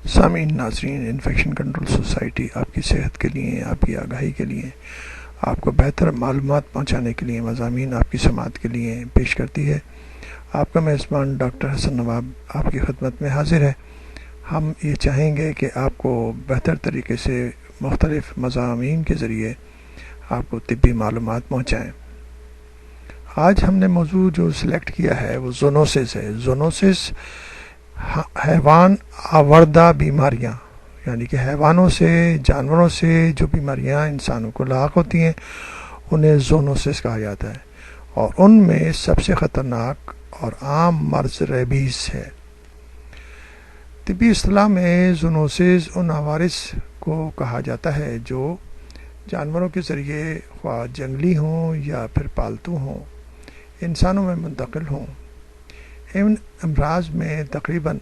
سامعین ناظرین، infection control society آپ کی صحت کے لیے، آپ کی آگاہی کے لیے، آپ کو بہتر معلومات پہنچانے کے لیے مضامین آپ کی سماعت کے لیے پیش کرتی ہے۔ آپ کا میزبان ڈاکٹر حسن نواب آپ کی خدمت میں حاضر ہے۔ ہم یہ چاہیں گے کہ آپ کو بہتر طریقے سے مختلف مضامین کے ذریعے آپ کو طبی معلومات پہنچائیں۔ آج ہم نے موضوع جو سلیکٹ کیا ہے وہ زونوسس ہے۔ زونوسس حیوان آوردہ بیماریاں، یعنی کہ حیوانوں سے، جانوروں سے جو بیماریاں انسانوں کو لاحق ہوتی ہیں انہیں زونوسس کہا جاتا ہے، اور ان میں سب سے خطرناک اور عام مرض ریبیز ہے۔ طبی اصطلاح میں زونوسس ان عوارض کو کہا جاتا ہے جو جانوروں کے ذریعے، خواہ جنگلی ہوں یا پھر پالتو ہوں، انسانوں میں منتقل ہوں۔ ان امراض میں تقریباً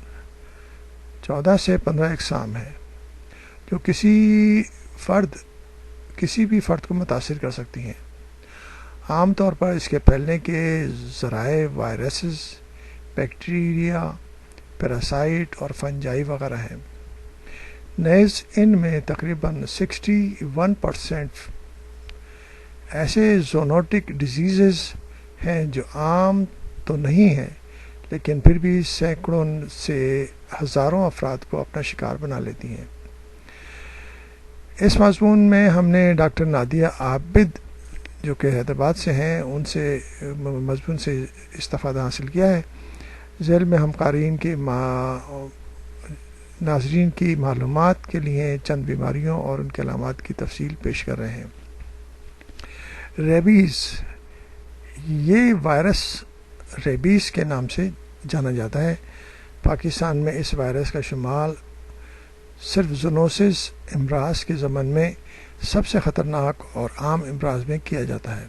14 سے 15 اقسام ہیں جو کسی بھی فرد کو متاثر کر سکتی ہیں۔ عام طور پر اس کے پھیلنے کے ذرائع وائرسز، بیکٹیریا، پیراسائٹ اور فنجائی وغیرہ ہیں۔ نیز ان میں تقریباً 61% ایسے زونوٹک ڈیزیزز ہیں جو عام تو نہیں ہیں لیکن پھر بھی سینکڑوں سے ہزاروں افراد کو اپنا شکار بنا لیتی ہیں۔ اس مضمون میں ہم نے ڈاکٹر نادیہ عابد جو کہ حیدرآباد سے ہیں ان سے مضمون سے استفادہ حاصل کیا ہے۔ ذیل میں ہم قارئین کے ناظرین کی معلومات کے لیے چند بیماریوں اور ان کے علامات کی تفصیل پیش کر رہے ہیں۔ ریبیز، یہ وائرس ریبیز کے نام سے جانا جاتا ہے۔ پاکستان میں اس وائرس کا شمار صرف زونوسس امراض کے ضمن میں سب سے خطرناک اور عام امراض میں کیا جاتا ہے۔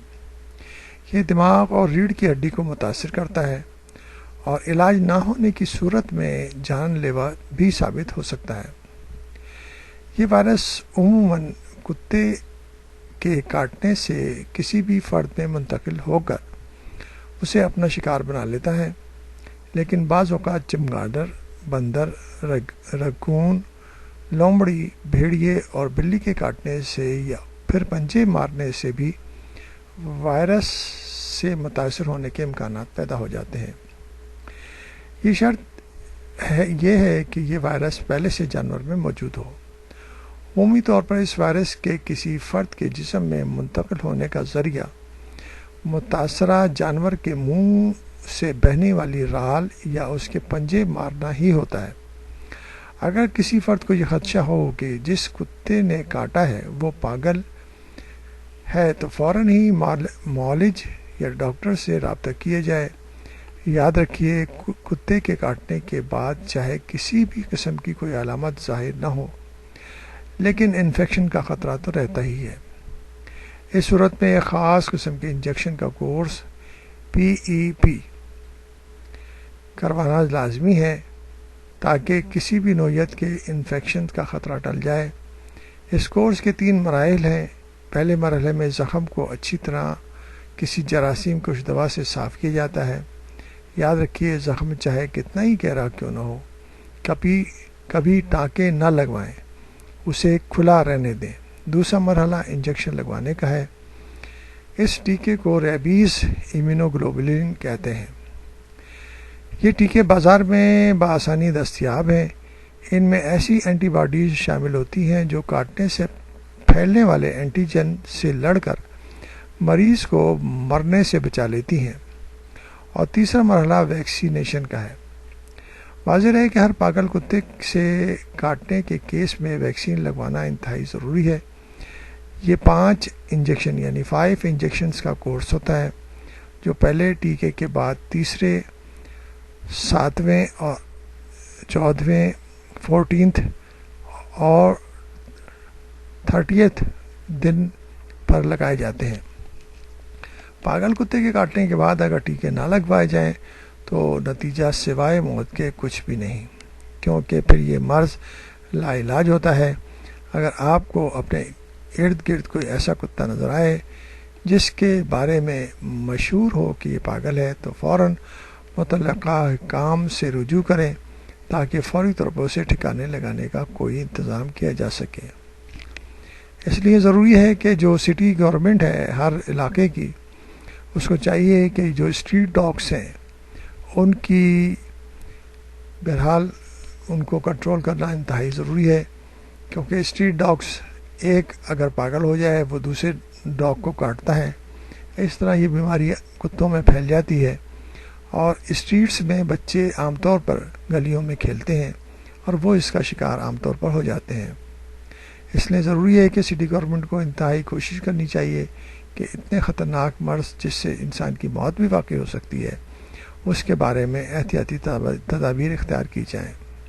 یہ دماغ اور ریڑھ کی ہڈی کو متاثر کرتا ہے اور علاج نہ ہونے کی صورت میں جان لیوا بھی ثابت ہو سکتا ہے۔ یہ وائرس عموماً کتے کے کاٹنے سے کسی بھی فرد میں منتقل ہو کر اسے اپنا شکار بنا لیتا ہے، لیکن بعض اوقات چمگادڑ، بندر، رکون، لومڑی، بھیڑیے اور بلی کے کاٹنے سے یا پھر پنجے مارنے سے بھی وائرس سے متاثر ہونے کے امکانات پیدا ہو جاتے ہیں۔ یہ شرط یہ ہے کہ یہ وائرس پہلے سے جانور میں موجود ہو۔ عمومی طور پر اس وائرس کے کسی فرد کے جسم میں منتقل ہونے کا ذریعہ متاثرہ جانور کے منہ سے بہنے والی رال یا اس کے پنجے مارنا ہی ہوتا ہے۔ اگر کسی فرد کو یہ خدشہ ہو کہ جس کتے نے کاٹا ہے وہ پاگل ہے تو فوراً ہی معالج یا ڈاکٹر سے رابطہ کیا جائے۔ یاد رکھیے، کتے کے کاٹنے کے بعد چاہے کسی بھی قسم کی کوئی علامت ظاہر نہ ہو لیکن انفیکشن کا خطرہ تو رہتا ہی ہے۔ اس صورت میں ایک خاص قسم کے انجیکشن کا کورس PEP کروانا لازمی ہے تاکہ کسی بھی نوعیت کے انفیکشن کا خطرہ ٹل جائے۔ اس کورس کے 3 مراحل ہیں۔ پہلے مرحلے میں زخم کو اچھی طرح کسی جراثیم کش دوا سے صاف کیا جاتا ہے۔ یاد رکھیے، زخم چاہے کتنا ہی گہرا کیوں نہ ہو، کبھی ٹانکے نہ لگوائیں، اسے کھلا رہنے دیں۔ دوسرا مرحلہ انجیکشن لگوانے کا ہے۔ اس ٹیکے کو ریبیز ایمیونوگلوبولن کہتے ہیں۔ یہ ٹیکے بازار میں بآسانی دستیاب ہیں۔ ان میں ایسی اینٹی باڈیز شامل ہوتی ہیں جو کاٹنے سے پھیلنے والے اینٹیجن سے لڑ کر مریض کو مرنے سے بچا لیتی ہیں۔ اور تیسرا مرحلہ ویکسینیشن کا ہے۔ واضح ہے کہ ہر پاگل کتے سے کاٹنے کے کیس میں ویکسین لگوانا انتہائی ضروری ہے۔ یہ 5 انجیکشن یعنی 5 انجیکشنز کا کورس ہوتا ہے جو پہلے ٹیکے کے بعد تیسرے، 7ویں اور 14ویں، 14th اور 30th دن پر لگائے جاتے ہیں۔ پاگل کتے کے کاٹنے کے بعد اگر ٹیکے نہ لگوائے جائیں تو نتیجہ سوائے موت کے کچھ بھی نہیں، کیونکہ پھر یہ مرض لا علاج ہوتا ہے۔ اگر آپ کو اپنے ارد گرد کوئی ایسا کتا نظر آئے جس کے بارے میں مشہور ہو کہ یہ پاگل ہے تو فوراً متعلقہ حکام سے رجوع کریں تاکہ فوری طور پر اسے ٹھکانے لگانے کا کوئی انتظام کیا جا سکے۔ اس لیے ضروری ہے کہ جو سٹی گورنمنٹ ہے ہر علاقے کی، اس کو چاہیے کہ جو اسٹریٹ ڈاگس ہیں ان کی بہرحال ان کو کنٹرول کرنا انتہائی ضروری ہے، کیونکہ اسٹریٹ ڈاگس ایک اگر پاگل ہو جائے وہ دوسرے ڈاگ کو کاٹتا ہے، اس طرح یہ بیماری کتوں میں پھیل جاتی ہے، اور اسٹریٹس میں بچے عام طور پر گلیوں میں کھیلتے ہیں اور وہ اس کا شکار عام طور پر ہو جاتے ہیں۔ اس لیے ضروری ہے کہ سٹی گورنمنٹ کو انتہائی کوشش کرنی چاہیے کہ اتنے خطرناک مرض جس سے انسان کی موت بھی واقع ہو سکتی ہے، اس کے بارے میں احتیاطی تدابیر اختیار کی جائیں۔